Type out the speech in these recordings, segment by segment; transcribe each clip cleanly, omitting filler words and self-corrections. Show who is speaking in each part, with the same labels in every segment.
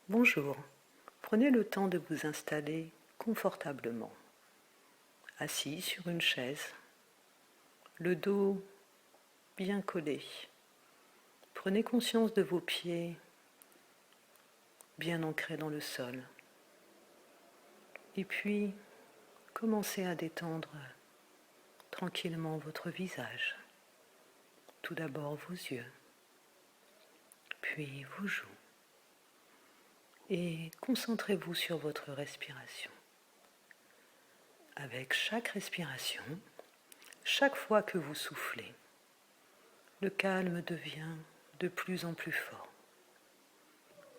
Speaker 1: Bonjour, prenez le temps de vous installer confortablement, assis sur une chaise, le dos bien collé. Prenez conscience de vos pieds bien ancrés dans le sol. Et puis, commencez à détendre tranquillement votre visage. Tout d'abord vos yeux, puis vos joues. Et concentrez-vous sur votre respiration. Avec chaque respiration, chaque fois que vous soufflez, le calme devient de plus en plus fort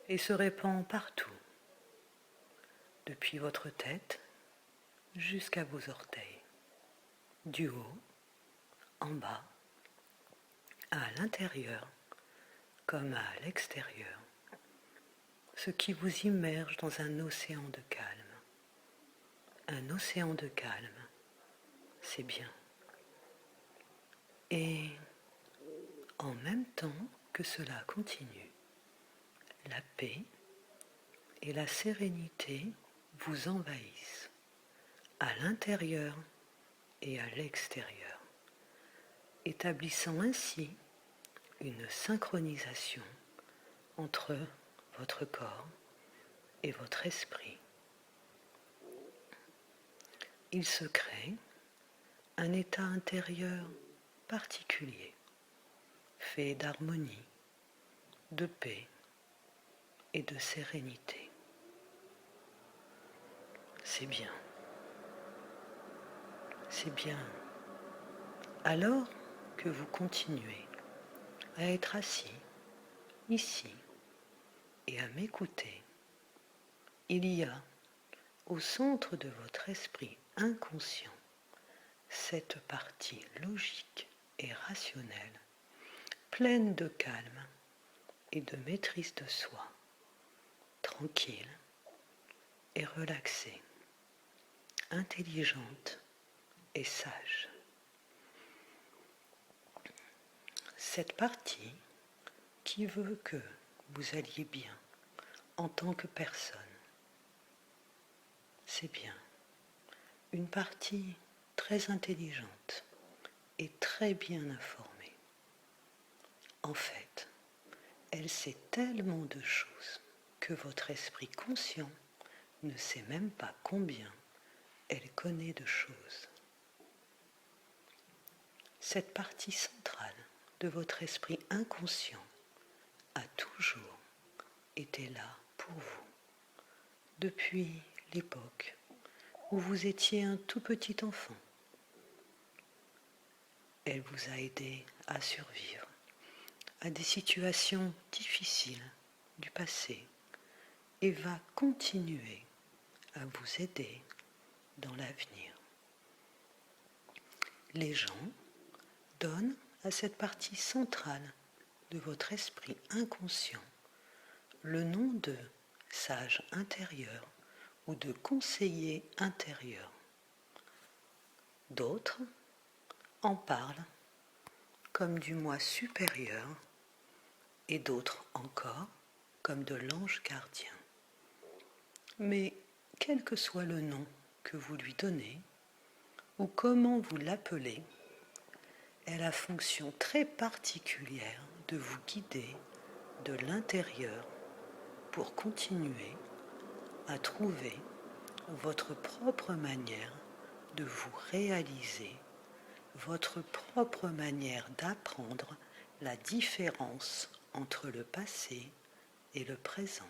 Speaker 1: et se répand partout, depuis votre tête jusqu'à vos orteils, du haut, en bas, à l'intérieur comme à l'extérieur, ce qui vous immerge dans un océan de calme. Un océan de calme, c'est bien. Et en même temps que cela continue, la paix et la sérénité vous envahissent à l'intérieur et à l'extérieur, établissant ainsi une synchronisation entre votre corps et votre esprit. Il se crée un état intérieur particulier, fait d'harmonie, de paix et de sérénité. C'est bien. C'est bien. Alors que vous continuez à être assis, ici, et à m'écouter, il y a, au centre de votre esprit inconscient, cette partie logique et rationnelle, pleine de calme et de maîtrise de soi, tranquille et relaxée, intelligente et sage. Cette partie qui veut que vous alliez bien en tant que personne, c'est bien. Une partie très intelligente et très bien informée. En fait, elle sait tellement de choses que votre esprit conscient ne sait même pas combien elle connaît de choses. Cette partie centrale de votre esprit inconscient a toujours été là pour vous, depuis l'époque où vous étiez un tout petit enfant. Elle vous a aidé à survivre à des situations difficiles du passé et va continuer à vous aider dans l'avenir. Les gens donnent à cette partie centrale de votre esprit inconscient le nom de sage intérieur ou de conseiller intérieur. D'autres en parlent comme du moi supérieur et d'autres encore comme de l'ange gardien. Mais quel que soit le nom que vous lui donnez ou comment vous l'appelez, elle a fonction très particulière de vous guider de l'intérieur pour continuer à trouver votre propre manière de vous réaliser, votre propre manière d'apprendre la différence entre le passé et le présent.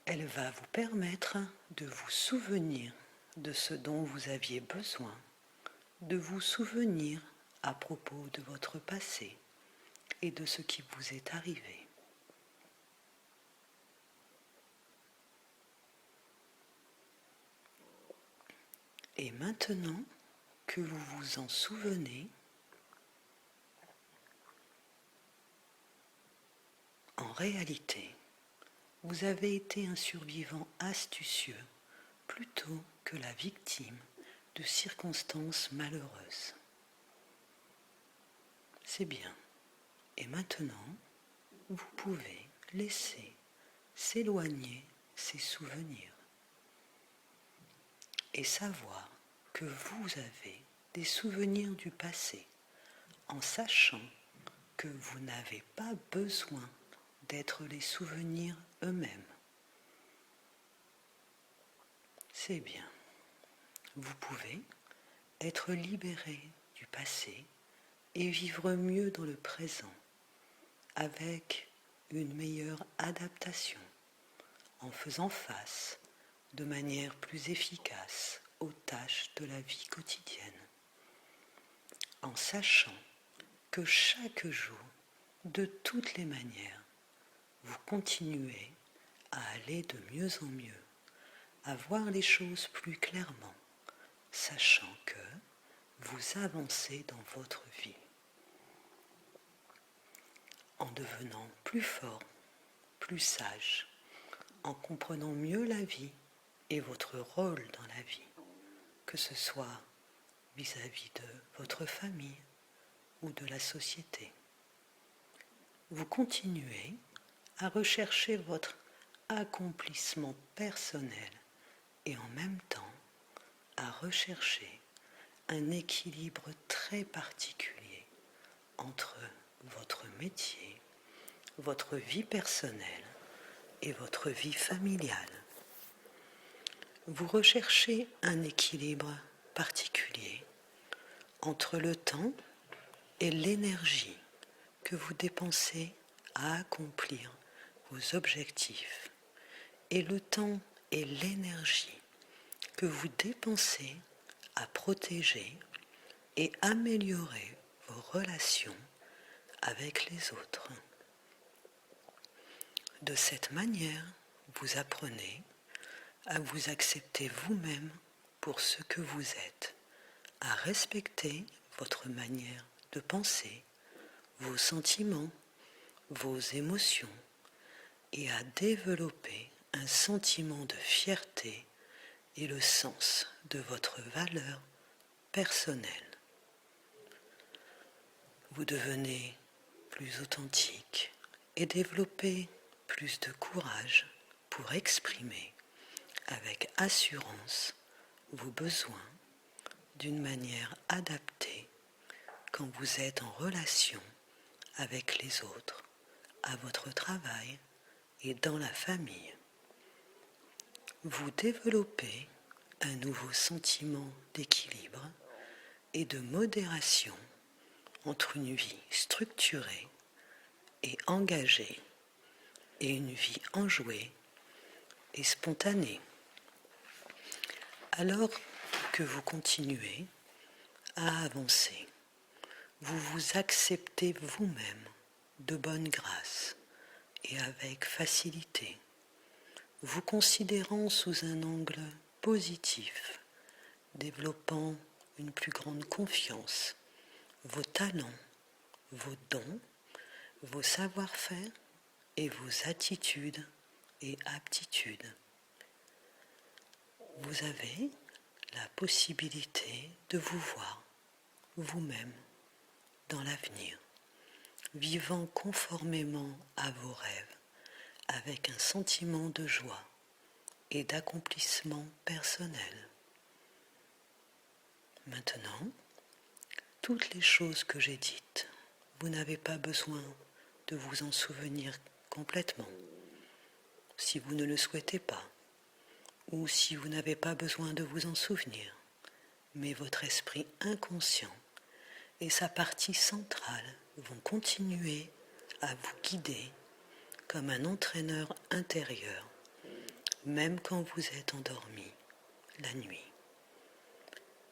Speaker 1: Elle va vous permettre de vous souvenir de ce dont vous aviez besoin, de vous souvenir à propos de votre passé et de ce qui vous est arrivé. Et maintenant que vous vous en souvenez, en réalité, vous avez été un survivant astucieux plutôt que la victime de circonstances malheureuses. C'est bien. Et maintenant, vous pouvez laisser s'éloigner ces souvenirs et savoir que vous avez des souvenirs du passé en sachant que vous n'avez pas besoin d'être les souvenirs eux-mêmes. C'est bien. Vous pouvez être libéré du passé et vivre mieux dans le présent avec une meilleure adaptation en faisant face de manière plus efficace aux tâches de la vie quotidienne, en sachant que chaque jour, de toutes les manières, vous continuez à aller de mieux en mieux, à voir les choses plus clairement, sachant que vous avancez dans votre vie, en devenant plus fort, plus sage, en comprenant mieux la vie et votre rôle dans la vie, que ce soit vis-à-vis de votre famille ou de la société. Vous continuez à rechercher votre accomplissement personnel et en même temps à rechercher un équilibre très particulier entre votre métier, votre vie personnelle et votre vie familiale. Vous recherchez un équilibre particulier entre le temps et l'énergie que vous dépensez à accomplir vos objectifs et le temps et l'énergie que vous dépensez à protéger et améliorer vos relations avec les autres. De cette manière, vous apprenez à vous accepter vous-même pour ce que vous êtes, à respecter votre manière de penser, vos sentiments, vos émotions et à développer un sentiment de fierté et le sens de votre valeur personnelle. Vous devenez plus authentique et développez plus de courage pour exprimer avec assurance vos besoins d'une manière adaptée quand vous êtes en relation avec les autres, à votre travail et dans la famille. Vous développez un nouveau sentiment d'équilibre et de modération entre une vie structurée et engagée et une vie enjouée et spontanée. Alors que vous continuez à avancer, vous vous acceptez vous-même de bonne grâce et avec facilité, vous considérant sous un angle positif, développant une plus grande confiance, vos talents, vos dons, vos savoir-faire et vos attitudes et aptitudes. Vous avez la possibilité de vous voir vous-même dans l'avenir, vivant conformément à vos rêves, avec un sentiment de joie et d'accomplissement personnel. Maintenant, toutes les choses que j'ai dites, vous n'avez pas besoin de vous en souvenir complètement, si vous ne le souhaitez pas, ou si vous n'avez pas besoin de vous en souvenir, mais votre esprit inconscient et sa partie centrale vont continuer à vous guider comme un entraîneur intérieur, même quand vous êtes endormi la nuit.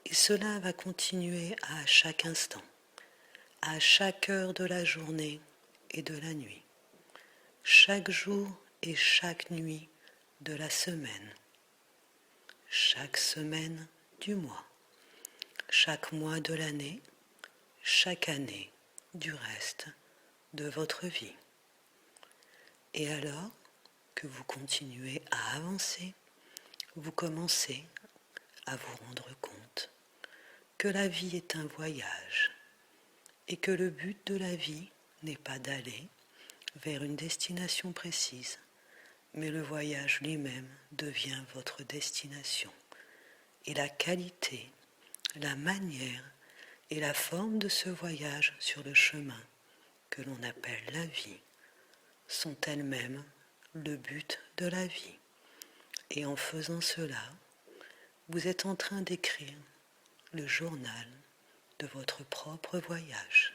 Speaker 1: Et cela va continuer à chaque instant, à chaque heure de la journée et de la nuit, chaque jour et chaque nuit de la semaine, chaque semaine du mois, chaque mois de l'année, chaque année du reste de votre vie. Et alors que vous continuez à avancer, vous commencez à vous rendre compte que la vie est un voyage et que le but de la vie n'est pas d'aller vers une destination précise, mais le voyage lui-même devient votre destination. Et la qualité, la manière et la forme de ce voyage sur le chemin que l'on appelle la vie sont elles-mêmes le but de la vie. Et en faisant cela, vous êtes en train d'écrire le journal de votre propre voyage.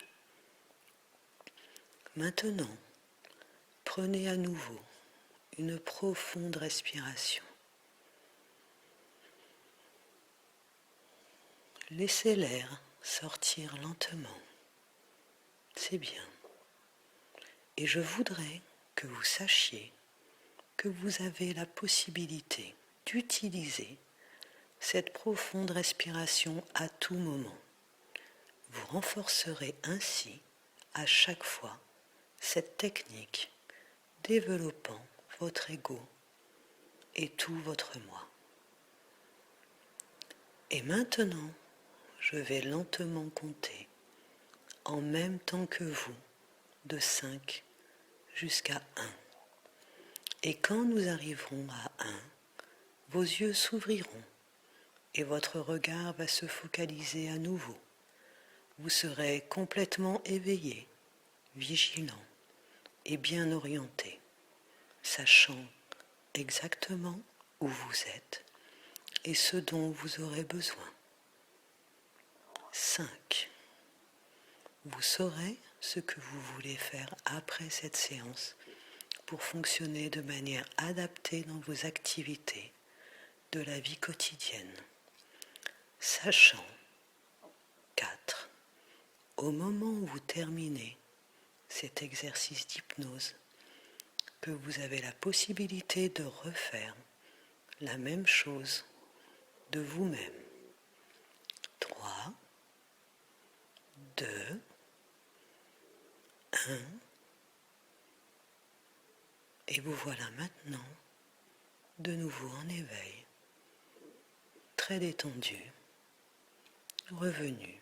Speaker 1: Maintenant, prenez à nouveau une profonde respiration. Laissez l'air sortir lentement. C'est bien. Et je voudrais que vous sachiez que vous avez la possibilité d'utiliser cette profonde respiration à tout moment. Vous renforcerez ainsi à chaque fois cette technique, développant votre ego et tout votre moi. Et maintenant, je vais lentement compter, en même temps que vous, de 5 jusqu'à 1. Et quand nous arriverons à 1, vos yeux s'ouvriront et votre regard va se focaliser à nouveau. Vous serez complètement éveillé, vigilant et bien orienté, sachant exactement où vous êtes et ce dont vous aurez besoin. 5. Vous saurez ce que vous voulez faire après cette séance pour fonctionner de manière adaptée dans vos activités de la vie quotidienne. Sachant 4. Au moment où vous terminez cet exercice d'hypnose, que vous avez la possibilité de refaire la même chose de vous-même. 3, 2, 1. Et vous voilà maintenant de nouveau en éveil, très détendu, revenu